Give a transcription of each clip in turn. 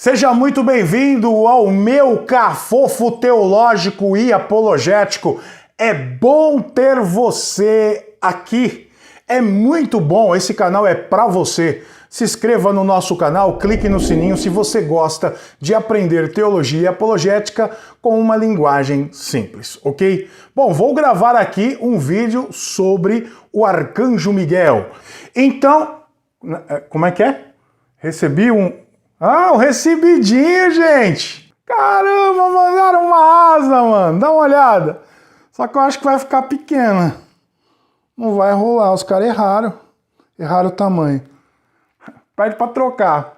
Seja muito bem-vindo ao meu cafofo teológico e apologético. É bom ter você aqui. É muito bom, esse canal é para você. Se inscreva no nosso canal, clique no sininho se você gosta de aprender teologia e apologética com uma linguagem simples, ok? Bom, vou gravar aqui um vídeo sobre o Arcanjo Miguel. Então, como é que é? Recebi um recebidinho, gente! Caramba, mandaram uma asa, mano! Dá uma olhada! Só que eu acho que vai ficar pequena. Não vai rolar, os caras erraram. Erraram o tamanho. Pede pra trocar.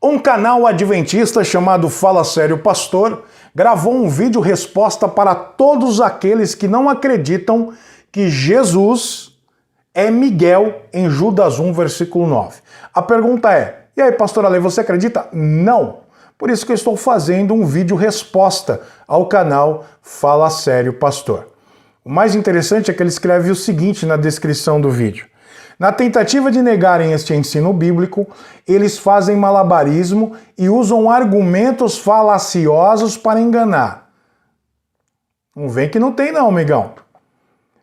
Um canal adventista chamado Fala Sério Pastor gravou um vídeo resposta para todos aqueles que não acreditam que Jesus é Miguel em Judas 1, versículo 9. A pergunta é, e aí, pastor Ale, você acredita? Não. Por isso que eu estou fazendo um vídeo resposta ao canal Fala Sério Pastor. O mais interessante é que ele escreve o seguinte na descrição do vídeo. Na tentativa de negarem este ensino bíblico, eles fazem malabarismo e usam argumentos falaciosos para enganar. Não vem que não tem não, amigão.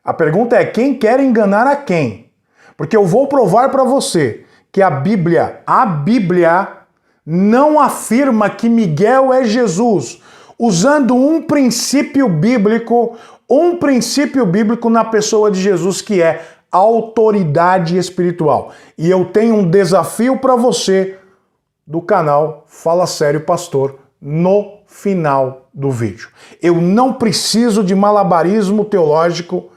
A pergunta é, quem quer enganar a quem? Porque eu vou provar para você que a Bíblia não afirma que Miguel é Jesus, usando um princípio bíblico na pessoa de Jesus, que é autoridade espiritual. E eu tenho um desafio para você do canal Fala Sério Pastor no final do vídeo. Eu não preciso de malabarismo teológico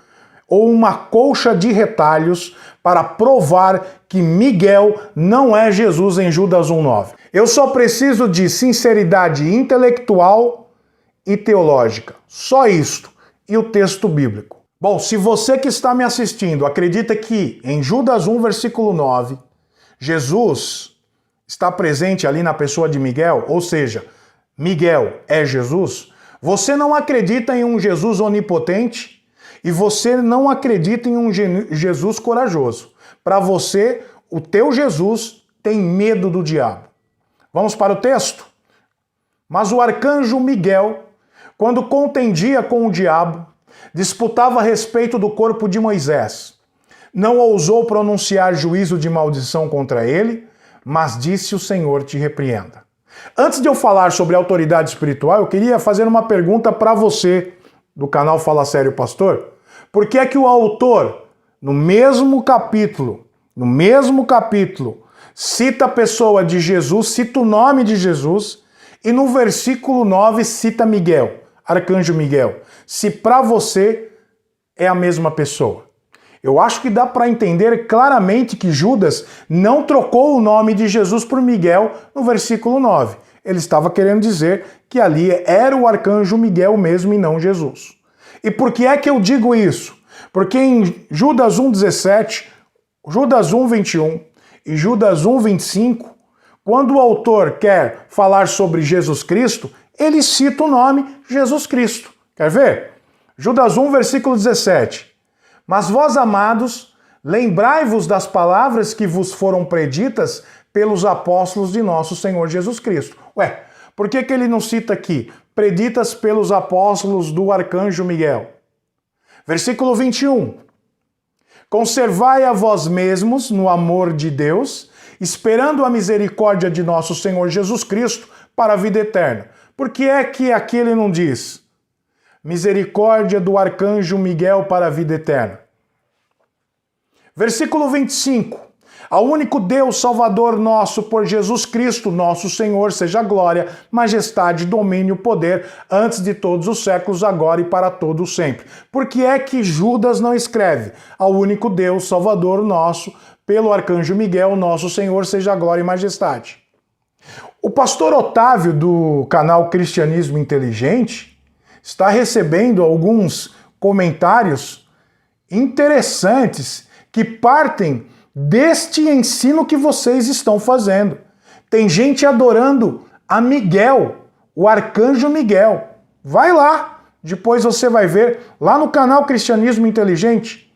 ou uma colcha de retalhos para provar que Miguel não é Jesus em Judas 1,9. Eu só preciso de sinceridade intelectual e teológica. Só isto. E o texto bíblico. Bom, se você que está me assistindo acredita que em Judas 1, versículo 9, Jesus está presente ali na pessoa de Miguel, ou seja, Miguel é Jesus, você não acredita em um Jesus onipotente e você não acredita em um Jesus corajoso. Para você, o teu Jesus tem medo do diabo. Vamos para o texto? Mas o arcanjo Miguel, quando contendia com o diabo, disputava a respeito do corpo de Moisés. Não ousou pronunciar juízo de maldição contra ele, mas disse: o Senhor te repreenda. Antes de eu falar sobre autoridade espiritual, eu queria fazer uma pergunta para você do canal Fala Sério Pastor. Por que é que o autor, no mesmo capítulo, cita a pessoa de Jesus, cita o nome de Jesus, e no versículo 9 cita Miguel, Arcanjo Miguel, se para você é a mesma pessoa? Eu acho que dá para entender claramente que Judas não trocou o nome de Jesus por Miguel no versículo 9. Ele estava querendo dizer que ali era o Arcanjo Miguel mesmo e não Jesus. E por que é que eu digo isso? Porque em Judas 1,17, Judas 1,21 e Judas 1,25, quando o autor quer falar sobre Jesus Cristo, ele cita o nome Jesus Cristo. Quer ver? Judas 1, versículo 17. Mas vós, amados, lembrai-vos das palavras que vos foram preditas pelos apóstolos de nosso Senhor Jesus Cristo. Ué, por que ele não cita aqui? Preditas pelos apóstolos do Arcanjo Miguel. Versículo 21. Conservai a vós mesmos no amor de Deus, esperando a misericórdia de nosso Senhor Jesus Cristo para a vida eterna. Por que é que aqui ele não diz misericórdia do Arcanjo Miguel para a vida eterna? Versículo 25. Ao único Deus Salvador nosso, por Jesus Cristo, nosso Senhor, seja glória, majestade, domínio, poder, antes de todos os séculos, agora e para todo sempre. Por que é que Judas não escreve ao único Deus Salvador nosso, pelo Arcanjo Miguel, nosso Senhor, seja glória e majestade? O pastor Otávio, do canal Cristianismo Inteligente, está recebendo alguns comentários interessantes que partem deste ensino que vocês estão fazendo. Tem gente adorando a Miguel, o Arcanjo Miguel. Vai lá, depois você vai ver lá no canal Cristianismo Inteligente.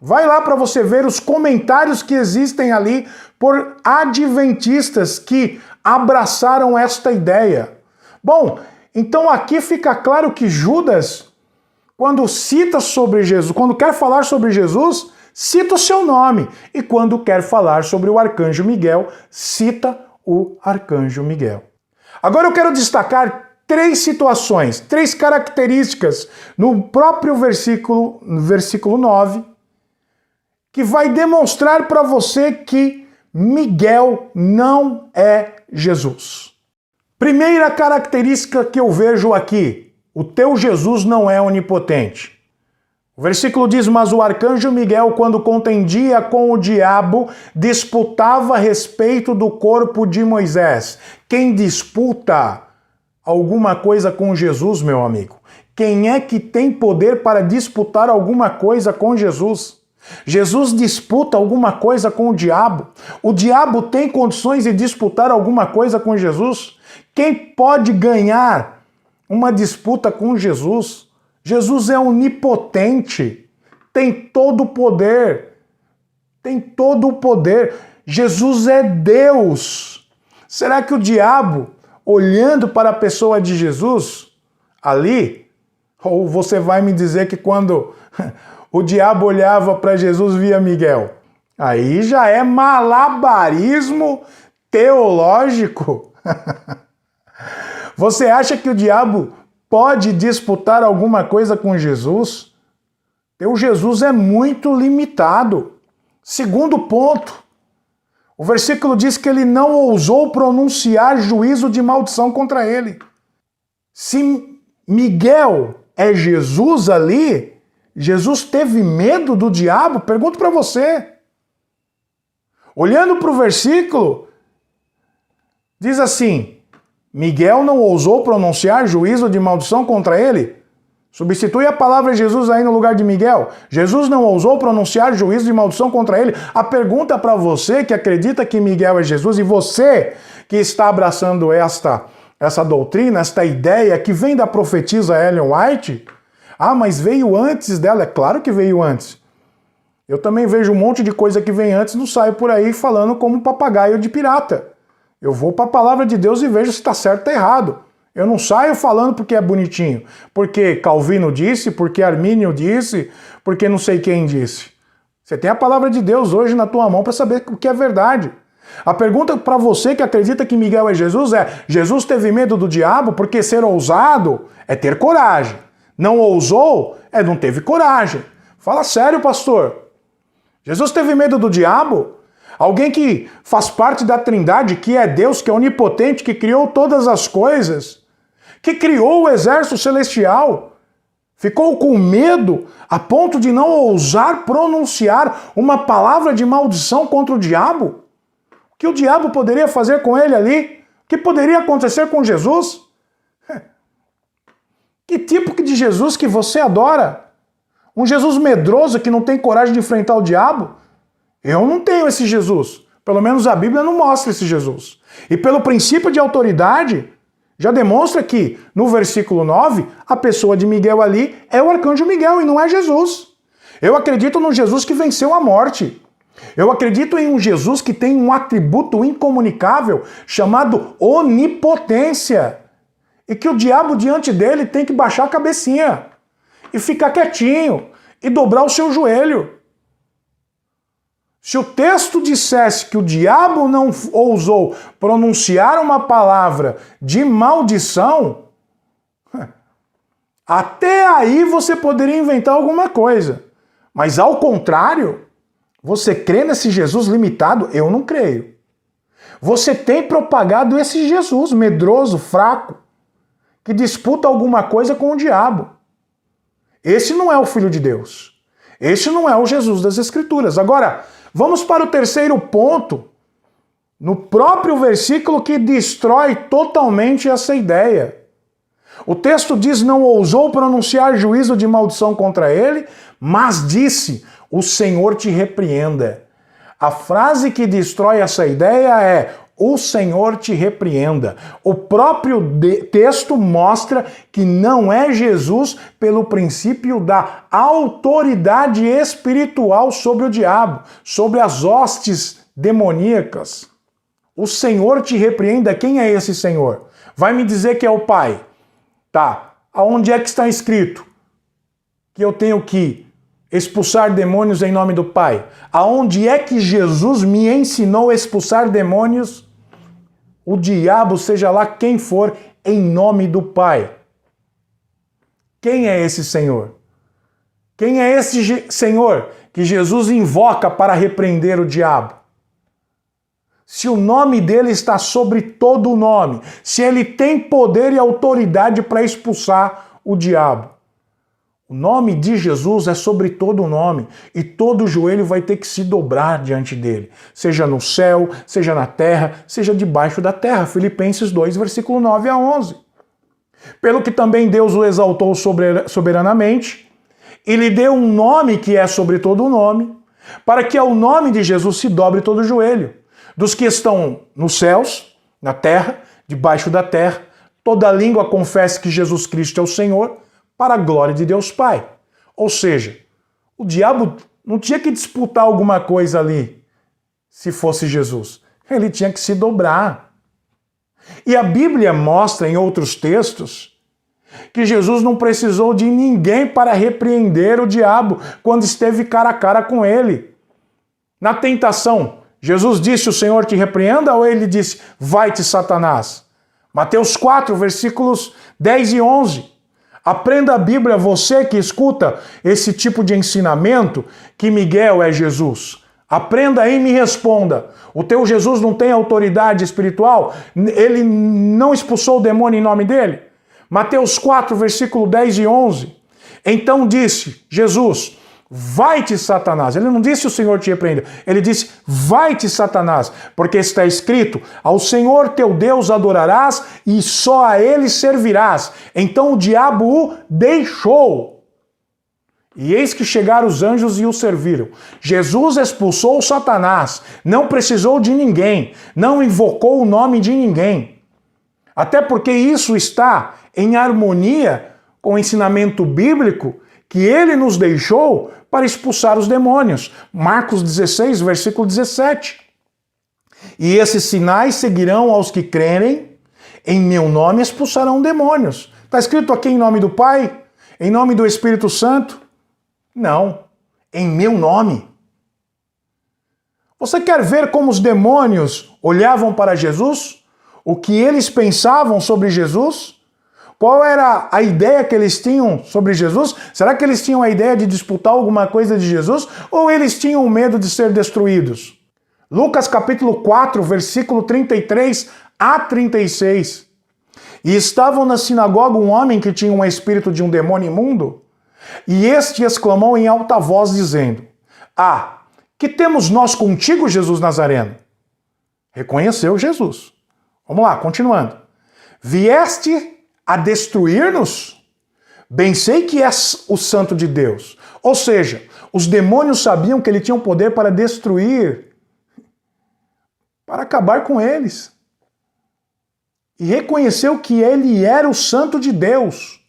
Vai lá para você ver os comentários que existem ali por adventistas que abraçaram esta ideia. Bom, então aqui fica claro que Judas, quando cita sobre Jesus, quando quer falar sobre Jesus, cita o seu nome. E quando quer falar sobre o arcanjo Miguel, cita o arcanjo Miguel. Agora eu quero destacar 3 situações, 3 características no próprio versículo 9, que vai demonstrar para você que Miguel não é Jesus. Primeira característica que eu vejo aqui: o teu Jesus não é onipotente. O versículo diz: mas o arcanjo Miguel, quando contendia com o diabo, disputava a respeito do corpo de Moisés. Quem disputa alguma coisa com Jesus, meu amigo? Quem é que tem poder para disputar alguma coisa com Jesus? Jesus disputa alguma coisa com o diabo? O diabo tem condições de disputar alguma coisa com Jesus? Quem pode ganhar uma disputa com Jesus? Jesus é onipotente, tem todo o poder, Jesus é Deus. Será que o diabo, olhando para a pessoa de Jesus ali, ou você vai me dizer que quando o diabo olhava para Jesus via Miguel? Aí já é malabarismo teológico. Você acha que o diabo pode disputar alguma coisa com Jesus? Teu Jesus é muito limitado. Segundo ponto, o versículo diz que ele não ousou pronunciar juízo de maldição contra ele. Se Miguel é Jesus ali, Jesus teve medo do diabo? Pergunto para você. Olhando para o versículo, diz assim: Miguel não ousou pronunciar juízo de maldição contra ele? Substitui a palavra Jesus aí no lugar de Miguel. Jesus não ousou pronunciar juízo de maldição contra ele? A pergunta para você que acredita que Miguel é Jesus, e você que está abraçando essa doutrina, esta ideia que vem da profetisa Ellen White: ah, mas veio antes dela. É claro que veio antes. Eu também vejo um monte de coisa que vem antes, não saio por aí falando como um papagaio de pirata. Eu vou para a palavra de Deus e vejo se está certo ou está errado. Eu não saio falando porque é bonitinho, porque Calvino disse, porque Armínio disse, porque não sei quem disse. Você tem a palavra de Deus hoje na tua mão para saber o que é verdade. A pergunta para você que acredita que Miguel é Jesus é: Jesus teve medo do diabo? Porque ser ousado é ter coragem. Não ousou é não teve coragem. Fala sério, pastor. Jesus teve medo do diabo? Alguém que faz parte da Trindade, que é Deus, que é onipotente, que criou todas as coisas, que criou o exército celestial, ficou com medo a ponto de não ousar pronunciar uma palavra de maldição contra o diabo? O que o diabo poderia fazer com ele ali? O que poderia acontecer com Jesus? Que tipo de Jesus que você adora? Um Jesus medroso que não tem coragem de enfrentar o diabo? Eu não tenho esse Jesus. Pelo menos a Bíblia não mostra esse Jesus. E pelo princípio de autoridade, já demonstra que, no versículo 9, a pessoa de Miguel ali é o arcanjo Miguel e não é Jesus. Eu acredito num Jesus que venceu a morte. Eu acredito em um Jesus que tem um atributo incomunicável chamado onipotência. E que o diabo diante dele tem que baixar a cabecinha e ficar quietinho e dobrar o seu joelho. Se o texto dissesse que o diabo não ousou pronunciar uma palavra de maldição, até aí você poderia inventar alguma coisa. Mas ao contrário, você crê nesse Jesus limitado? Eu não creio. Você tem propagado esse Jesus medroso, fraco, que disputa alguma coisa com o diabo. Esse não é o Filho de Deus. Esse não é o Jesus das Escrituras. Agora, vamos para o terceiro ponto, no próprio versículo que destrói totalmente essa ideia. O texto diz: não ousou pronunciar juízo de maldição contra ele, mas disse: o Senhor te repreenda. A frase que destrói essa ideia é: o Senhor te repreenda. O próprio texto mostra que não é Jesus pelo princípio da autoridade espiritual sobre o diabo, sobre as hostes demoníacas. O Senhor te repreenda. Quem é esse Senhor? Vai me dizer que é o Pai. Tá. Aonde é que está escrito que eu tenho que expulsar demônios em nome do Pai? Aonde é que Jesus me ensinou a expulsar demônios? O diabo, seja lá quem for, em nome do Pai. Quem é esse Senhor? Quem é esse Senhor que Jesus invoca para repreender o diabo? Se o nome dele está sobre todo o nome, se ele tem poder e autoridade para expulsar o diabo. O nome de Jesus é sobre todo o nome e todo joelho vai ter que se dobrar diante dele, seja no céu, seja na terra, seja debaixo da terra. Filipenses 2, versículo 9 a 11. Pelo que também Deus o exaltou soberanamente e lhe deu um nome que é sobre todo o nome, para que ao nome de Jesus se dobre todo o joelho, dos que estão nos céus, na terra, debaixo da terra, toda língua confesse que Jesus Cristo é o Senhor, para a glória de Deus Pai. Ou seja, o diabo não tinha que disputar alguma coisa ali, se fosse Jesus. Ele tinha que se dobrar. E a Bíblia mostra em outros textos que Jesus não precisou de ninguém para repreender o diabo quando esteve cara a cara com ele. Na tentação, Jesus disse: o Senhor te repreenda, ou ele disse: vai-te, Satanás? Mateus 4, versículos 10 e 11. Aprenda a Bíblia, você que escuta esse tipo de ensinamento, que Miguel é Jesus. Aprenda aí e me responda. O teu Jesus não tem autoridade espiritual? Ele não expulsou o demônio em nome dele? Mateus 4, versículo 10 e 11. Então disse Jesus: vai-te, Satanás. Ele não disse: o Senhor te repreenda. Ele disse: vai-te, Satanás. Porque está escrito: ao Senhor teu Deus adorarás e só a ele servirás. Então o diabo o deixou. E eis que chegaram os anjos e o serviram. Jesus expulsou Satanás. Não precisou de ninguém. Não invocou o nome de ninguém. Até porque isso está em harmonia com o ensinamento bíblico que ele nos deixou para expulsar os demônios. Marcos 16, versículo 17. E esses sinais seguirão aos que crerem, em meu nome expulsarão demônios. Está escrito aqui em nome do Pai? Em nome do Espírito Santo? Não, em meu nome. Você quer ver como os demônios olhavam para Jesus? O que eles pensavam sobre Jesus? Qual era a ideia que eles tinham sobre Jesus? Será que eles tinham a ideia de disputar alguma coisa de Jesus? Ou eles tinham medo de ser destruídos? Lucas capítulo 4, versículo 33 a 36. E estavam na sinagoga um homem que tinha um espírito de um demônio imundo, e este exclamou em alta voz, dizendo: ah, que temos nós contigo, Jesus Nazareno? Reconheceu Jesus. Vamos lá, continuando. Vieste a destruir-nos? Bem sei que és o Santo de Deus. Ou seja, os demônios sabiam que ele tinha um poder para destruir, para acabar com eles. E reconheceu que ele era o Santo de Deus.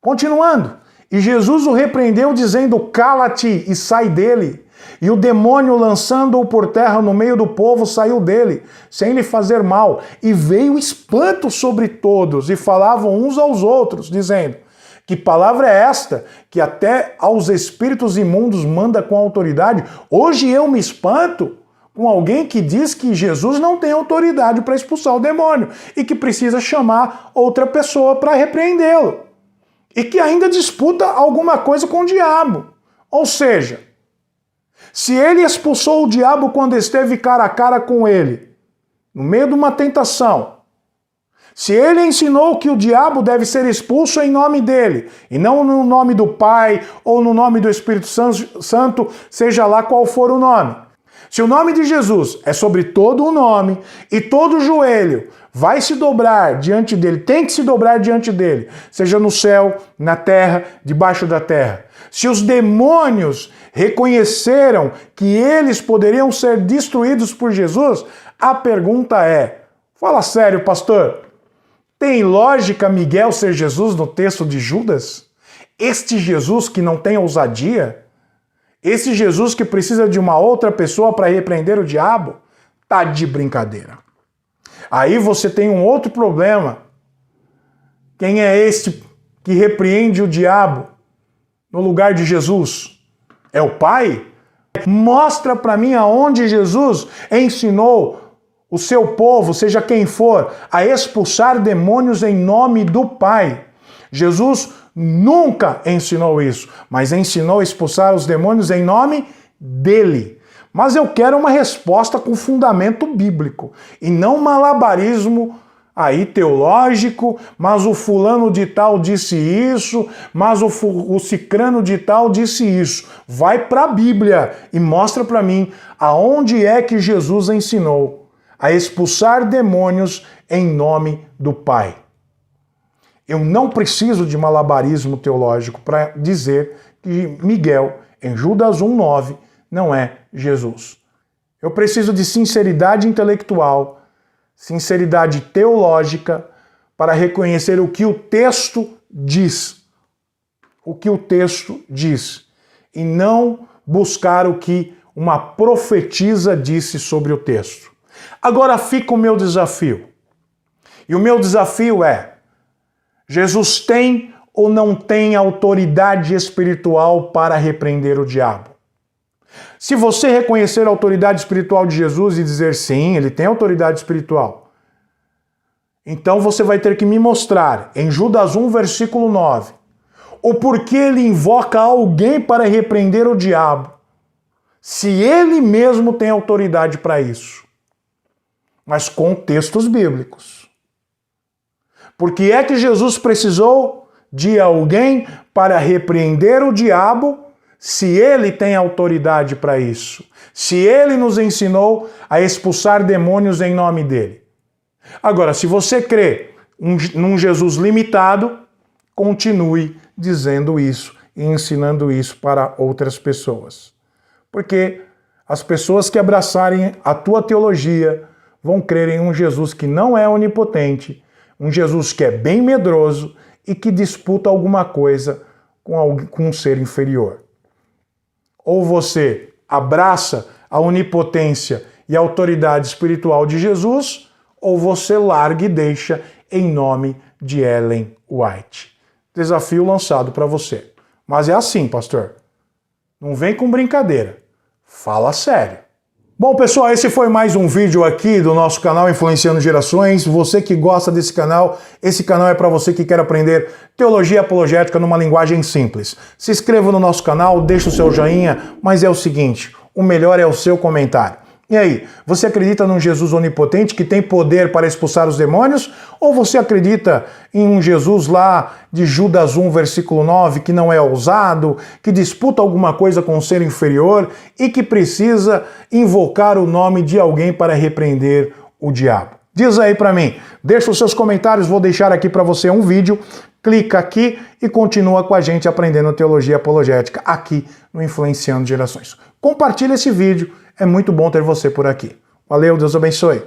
Continuando. E Jesus o repreendeu, dizendo: cala-te e sai dele. E o demônio, lançando-o por terra no meio do povo, saiu dele, sem lhe fazer mal. E veio espanto sobre todos, e falavam uns aos outros, dizendo: que palavra é esta, que até aos espíritos imundos manda com autoridade? Hoje eu me espanto com alguém que diz que Jesus não tem autoridade para expulsar o demônio, e que precisa chamar outra pessoa para repreendê-lo. E que ainda disputa alguma coisa com o diabo. Ou seja, se ele expulsou o diabo quando esteve cara a cara com ele, no meio de uma tentação, se ele ensinou que o diabo deve ser expulso em nome dele, e não no nome do Pai ou no nome do Espírito Santo, seja lá qual for o nome. Se o nome de Jesus é sobre todo o nome e todo joelho vai se dobrar diante dele, tem que se dobrar diante dele, seja no céu, na terra, debaixo da terra. Se os demônios reconheceram que eles poderiam ser destruídos por Jesus, a pergunta é, fala sério, pastor, tem lógica Miguel ser Jesus no texto de Judas? Este Jesus que não tem ousadia? Esse Jesus que precisa de uma outra pessoa para repreender o diabo? Tá de brincadeira. Aí você tem um outro problema. Quem é este que repreende o diabo no lugar de Jesus? É o Pai? Mostra para mim aonde Jesus ensinou o seu povo, seja quem for, a expulsar demônios em nome do Pai. Jesus nunca ensinou isso, mas ensinou a expulsar os demônios em nome dele. Mas eu quero uma resposta com fundamento bíblico, e não malabarismo aí teológico, mas o fulano de tal disse isso, mas o cicrano de tal disse isso. Vai para a Bíblia e mostra para mim aonde é que Jesus ensinou a expulsar demônios em nome do Pai. Eu não preciso de malabarismo teológico para dizer que Miguel, em Judas 1,9, não é Jesus. Eu preciso de sinceridade intelectual, sinceridade teológica, para reconhecer o que o texto diz. O que o texto diz. E não buscar o que uma profetisa disse sobre o texto. Agora fica o meu desafio. E o meu desafio é: Jesus tem ou não tem autoridade espiritual para repreender o diabo? Se você reconhecer a autoridade espiritual de Jesus e dizer sim, ele tem autoridade espiritual, então você vai ter que me mostrar, em Judas 1, versículo 9, o porquê ele invoca alguém para repreender o diabo, se ele mesmo tem autoridade para isso. Mas com textos bíblicos. Por que é que Jesus precisou de alguém para repreender o diabo, se ele tem autoridade para isso? Se ele nos ensinou a expulsar demônios em nome dele? Agora, se você crê num Jesus limitado, continue dizendo isso e ensinando isso para outras pessoas. Porque as pessoas que abraçarem a tua teologia vão crer em um Jesus que não é onipotente, um Jesus que é bem medroso e que disputa alguma coisa com um ser inferior. Ou você abraça a onipotência e a autoridade espiritual de Jesus, ou você larga e deixa em nome de Ellen White. Desafio lançado para você. Mas é assim, pastor. Não vem com brincadeira. Fala sério. Bom, pessoal, esse foi mais um vídeo aqui do nosso canal Influenciando Gerações. Você que gosta desse canal, esse canal é para você que quer aprender teologia apologética numa linguagem simples. Se inscreva no nosso canal, deixa o seu joinha, mas é o seguinte, o melhor é o seu comentário. E aí, você acredita num Jesus onipotente que tem poder para expulsar os demônios? Ou você acredita em um Jesus lá de Judas 1, versículo 9, que não é ousado, que disputa alguma coisa com um ser inferior e que precisa invocar o nome de alguém para repreender o diabo? Diz aí para mim, deixa os seus comentários, vou deixar aqui para você um vídeo, clica aqui e continua com a gente aprendendo teologia apologética aqui no Influenciando Gerações. Compartilha esse vídeo. É muito bom ter você por aqui. Valeu, Deus abençoe.